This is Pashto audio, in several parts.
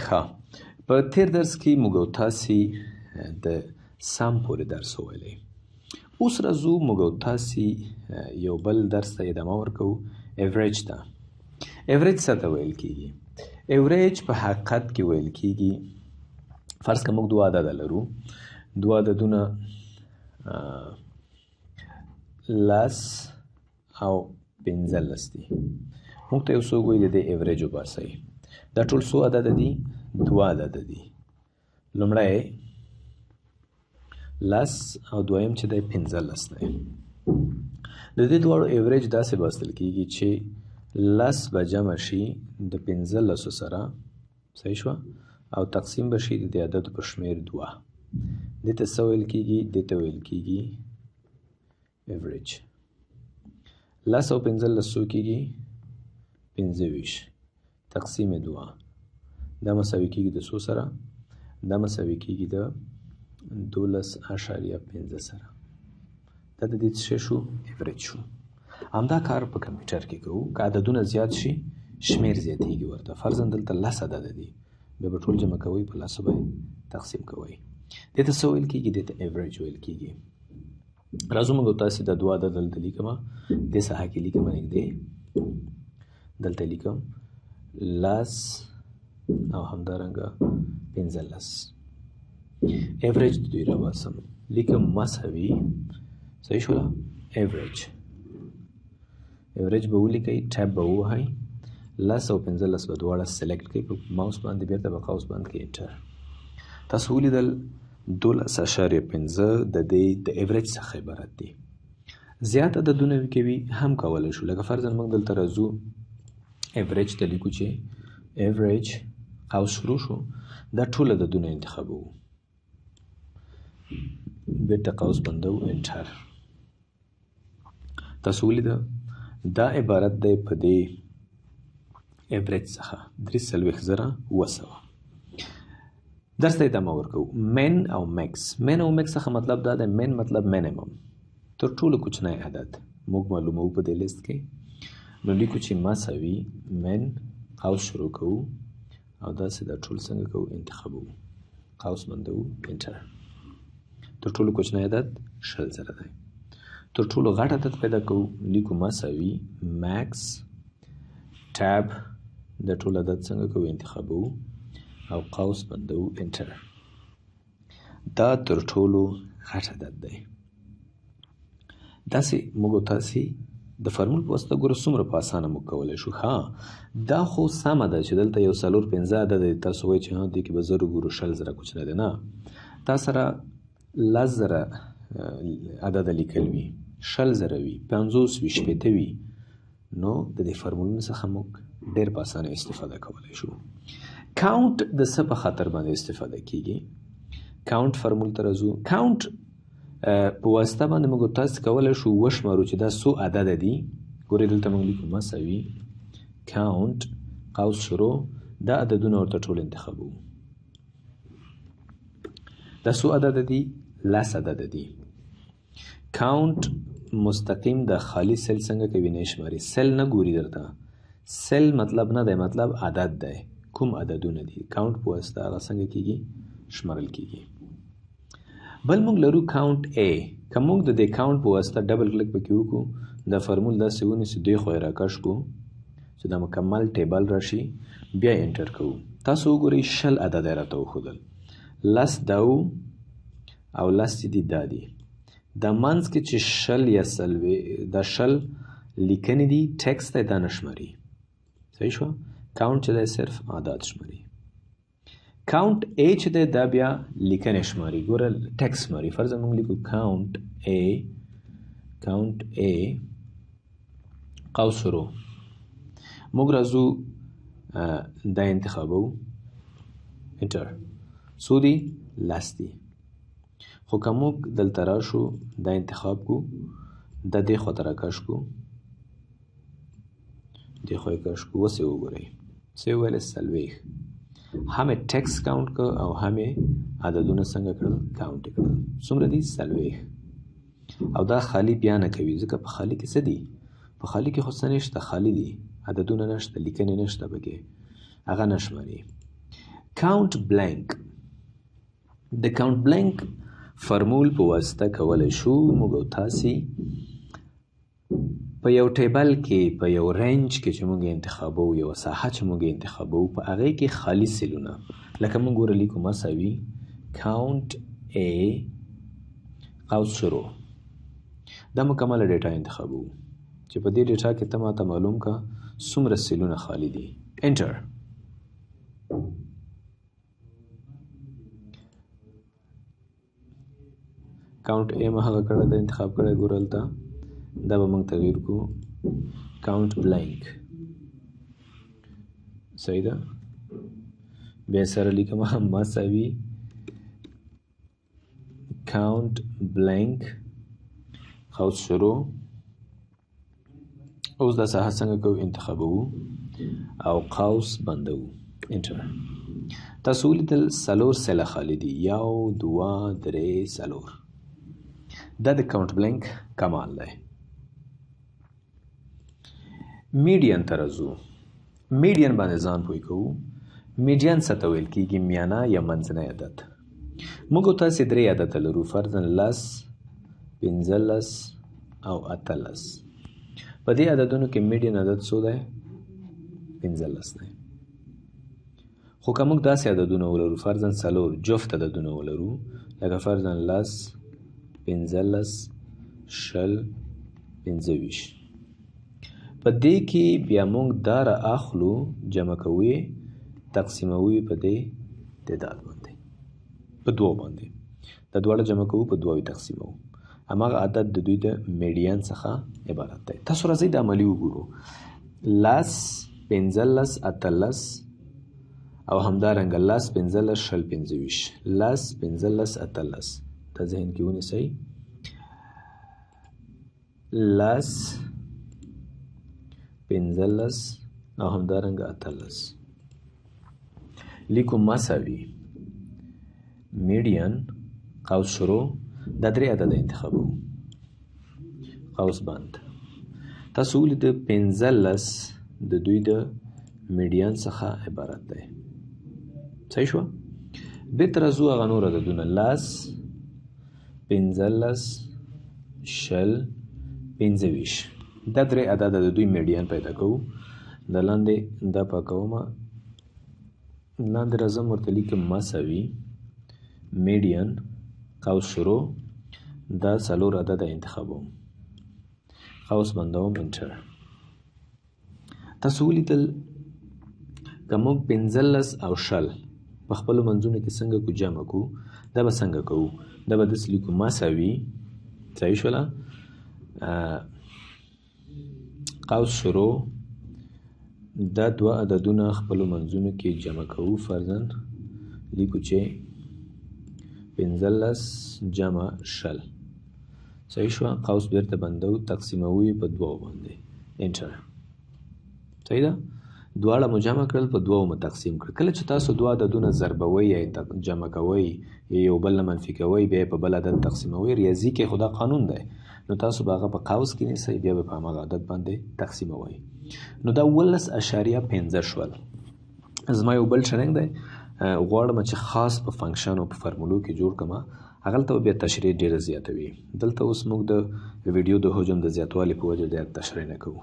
ښه په تیر درس کې موږ او تاسې د سم پورې درس وویلی. اوس راځو موږ او تاسې یو بل درس ته ادامه ورکوو، ایوریج ته. ایوریج څه ته ویل کېږي؟ ایوریج په حقیقت کې ویل کېږي، فرض که موږ دوه عدده لرو، دوه عددونه 10 او 15 دي. موږ ته یو څوک وایي د دې ایوریج وباسئ. دا ټول څو عدده دي؟ دوه عدده دي. لومړی 10 او دویم چې دی 15 دی. د دې دواړو ایوریج داسې باسل کېږي چې 10 به جمع شي د 15 سره، صحیح شوه، او تقسیم به شي د دې عددو په شمېر 2. دې ته څه ویل کېږي؟ دې ته ویل کېږي ایوریج. 10 او 15 څو کېږي؟ 25 تقسیم 2. دا مساوي کېږي د څو سره؟ دا مساوي کېږي د 12.5 سره. دا د دې څه شو؟ ایوریج شو. همدا کار په کمپیوټر کې کوو. که عددونه زیات شي شمېر زیاتېږي ورته. فرضاً دلته 10 عدده دي، بیا به ټول جمع کوئ، په 10 به تقسیم کوئ. دې ته څه ویل کېږي؟ دې ته ایوریج ویل کېږي. راځو موږ تاسې د دوه عدد دلته لیکمه، دې ساحه کې لیکمه نږدې، دلته لیکم 10 او همدارنګه 15. ایوریج د دوی راوباسم، لیکم مساوي، صحیح شوله، ایوریج. ایوریج به ولیکئ، ټیب به ووهئ، 10 او 15 به دواړه سلیکټ کړئ، په ماوس باندې بیرته په قوس باندې کړئ انټر. تاسو ولیدل 12.5 د دې د ایوریج څخه عبارت دی. زیات عددونه کوي هم کولی شو، لکه فرضاً موږ دلته راځو ایوریج ته لیکو چې ایوریج قوس شروع شو، دا ټول عددونه انتخابوو، بیرته قوس بندو، انټر. تاسو ولیده دا عبارت دی په دې ایوریج څخه 43,900. درس ته ادامه ورکوو. من او مکس. من او مکس څخه مطلب دا دی، من مطلب منیمم، تر ټولو کوچنی عدد موږ معلوموو په دې لیست کې. نو لیکو چې مساوي من، قوس شروع کوو، او داسې دا ټول څنګه کوو؟ انتخابوو، قوس بندوو، انټر. تر ټولو کوچنی عدد 20 زره دی. تر ټولو غټ عدد پیدا کوو، لیکو مساوي مکس، ټیب، د ټول عدد څنګه کوو؟ انتخابوو، او قوس بندوو، انټر. دا تر ټولو غټ عدد دی. داسې موږ او تاسې د فارمول په واسطه ګوره څومره په اسانه موږ کولی شو. ها دا خو سمه ده چې دلته یو 4-15 عدد دی، تاسو وایئ چې ها دې کې به زر وګورو 20 زره کوچنی دی. نه، تا سره 10 زره عدد لیکل وي، 20 زره وي، 50 وي، 60 وي، نو د دې فارمولونو څخه موږ ډېر په اسانه استفاده کولی شو. کاونټ د څه په خاطر باندې استفاده کیږي؟ کاونټ فارمول ته راځو. کاونټ په واسطه باندې موږ تاسو کولی شو وشمارو چې دا څو عدده دي. ګورئ دلته موږ لیکو مساوي کاونټ، قوس شروع، دا عددونه ورته ټول انتخابوو. دا څو عدده دي؟ 10 عدده دي. کاونټ مستقیم د خالی سل څنګه کوي؟ نه شماري. سل نه ګوري درته، سل مطلب نه دی، مطلب عدد دی، کوم عددونه دي. کاونټ په واسطه هغه څنګه کیږي؟ شمارل کیږي. بل موږ لرو کاونټ ای. که موږ د دې کاونټ په واسطه ډبل کلیک پکې وکړو، دا فارمول داسې ونیسو، دې خوا یې راکش کړو چې دا مکمل ټیبل راشي، بیا یې انټر کوو. تاسو وګورئ 20 عدد یې راته وښودل، 10 دا و او 10 چې دي دا دي. دا منځ کې چې 20 یا 40 دا 20 لیکنې دي، ټکسټ دی، دا نه شماري. صحیح شوه؟ کاونټ چې دی صرف عدد شماري. کاونټ ای چې دی دا بیا لیکنې شماري. ګوره ټکسټ شماري. فرضاً موږ لیکو کاونټ ای، کاونټ ای، قوس شروع. موږ راځو دا انتخابوو، انټر. څو دي؟ 10 دي. خو که موږ دلته راشو دا انتخاب کو، دا دې خوا ته راکش کو، دې خوا یې کش کو، اوس یې وګورئ څه یې ویل؟ 40. هم یې ټکسټ کاونټ که او هم یې عددونه څنګه کړل؟ کاونټ یې کړل. څومره دي؟ 40. او دا خالی بیا نه کوي، ځکه په خالی کې څه دي؟ په خالی کې خو څه نشته، خالی دي، عددونه نشته، لیکنې نشته پکې، هغه نه شماري. کاونټ بلانک د کاونټ بلانک فرمول په واسطه کولی شو موږ او تاسې په یو ټیبل کې په یو رینج کې چې موږ انتخابو یو ساحه چې موږ انتخابو په هغې کې خالي سیلونه لکه موږ ګوره لیکو مساوي کاونټ A قوس شروع دا مکمله ډیټا انتخابو چې په دې ډیټا کې ته ماته معلوم کا څومره سیلونه خالی دي انټر کاونټ A ما هغه کړه د انتخاب کړه ګورل تا دا به موږ تغییر کو کاونټ بلانک صحیح ده بیا سره لیکم مساوي کاونټ بلانک قوس شروع اوس دا ساحه څنګه کوو انتخابو او قوس بندو انټر تاسو ولیدل څلور سیله خالي دي یو دوه درې څلور دا د کاونټ بلانک کمال دی میډین ته راځو میډین باندې ځان پوه کوو میډین څه ته ویل کېږي میانه یا منځنی عدد موږ تاسې درې عدده لرو فرضاً 10 15 او 18 په دې عددونو کې میډین عدد څو دی 15 دی خو که موږ داسې عددونه ولرو فرضاً څلور جفت عددونه ولرو لکه فرضاً 10 15 شل 25 په دې کې بیا موږ دا را اخلو جمع کوو تقسیموو په دې تعداد باندې په دوه باندې دا دواړه جمع کوو په دوه تقسیموو هماغه عدد د دوی د میډین څخه عبارت دی تاسو راځئ د عملي وګورو 10 15 18 او همدارنګه 10 15 شل 25 10 15 18 دا ذهن کې ونیسئ 10 15 او همدارنګه 18 لیکو مساوي میډین قوس شروع دا درې عدده انتخابو قوس بند تاسو ولیدل 15 د دوی د میډین څخه عبارت دی صحیح شو بیرته راځو هغه نور عددونه 10 15 شل 25 دا درې عدده د دوی میډین پیدا کوو د لاندې دا پاکوم لاندې راځم ورته لیکم مساوي میډین قوس شروع دا څلور عدده انتخابوم قوس بندوم انټر تاسو ولیدل که موږ 15 او شل په خپلو منځونو کې څنګه کو جمع کو دا به څنګه کوو دا به داسې لیکو مساوي صحیح شوله قوس شروع دا دوه عددونه خپلو منځونو کې جمع کوو فرضاً لیکو چې 15 جمع شل صحیح شو قوس بیرته بندو تقسیموو په دوه باندې انټر صحیح ده دواړه مو جمع کړل په دوه مو تقسیم کړل کله چې تاسو دوه عددونه ضربوي یا جمع کوئ یو بل نه منفي کوئ بیا په بل عدد تقسیموي ریاضي کې خدا قانون دی نو تاسو به هغه په قوس کې نیسئ بیا به په هماغه عدد باندې تقسیموئ نو دا 18.15 شول زما یو بل شرنګ دی غواړم چې خاص په فنکشن او په فرمولو کې جوړ کړم هغلته بیا تشریح ډیره زیاته وي دلته اوس موږ د ویډیو د حجم د زیاتوالي په وجه زیات تشریح نه کوو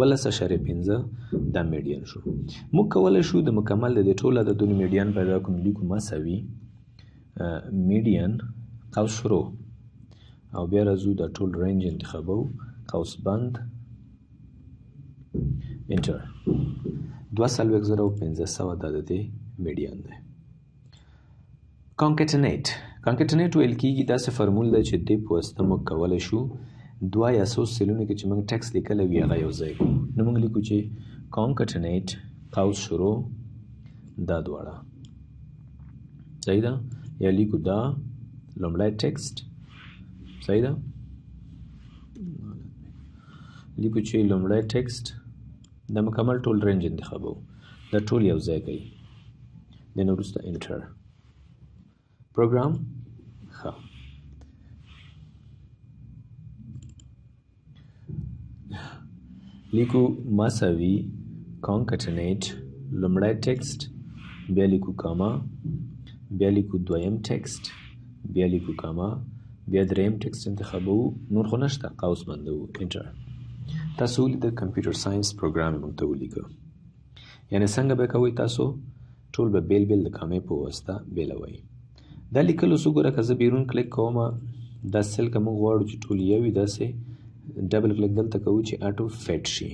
18.15 دا میډین شو موږ کولی شو د مکمل د ټول عددونو میډین پیدا کړو لیکو مساوي میډین قوس شروع او بیا راځو د ټول رینج انتخابو قوس بند انټر 2,1500 د دې میډین دی کانکټینیټ ویل کېږي داسې فرمول دی چې دې په واسطه موږ کولی شو دوه یا څو سیلونو کې چې موږ ټکس لیکلی وي هغه یو ځای کړو نو موږ لیکو چې کانکټینیټ قوس شروع دا دواړه صحیح ده یا لیکو دا لومړی ټکسټ صحیح ده لیکو چې لومړی ټکسټ د مکمل ټول رینج انتخابو دا ټول یو ځای کوي دین وروسته انټر پروګرام ښه لیکو مساوي کانکټینیټ لومړی ټکسټ بیا لیکو کاما، بیا لیکو دویم ټکسټ، بیا لیکو کاما، بیا دریم ټکسټ انتخابوو، نور خو نشته، قوس بندوو، انټر. تاسو ولیدل کمپیوټر ساینس پروګرام یې موږ ته ولیکه. یعنې څنګه به کوئ تاسو؟ ټول به بیل بیل د کامې په واسطه بیلوئ. دا لیکل اوس وګوره که زه بیرون کلیک کوم دا سیل که موږ غواړو چې ټول یو وي داسې ډبل کلیک دلته کوو چې اټو فټ شي.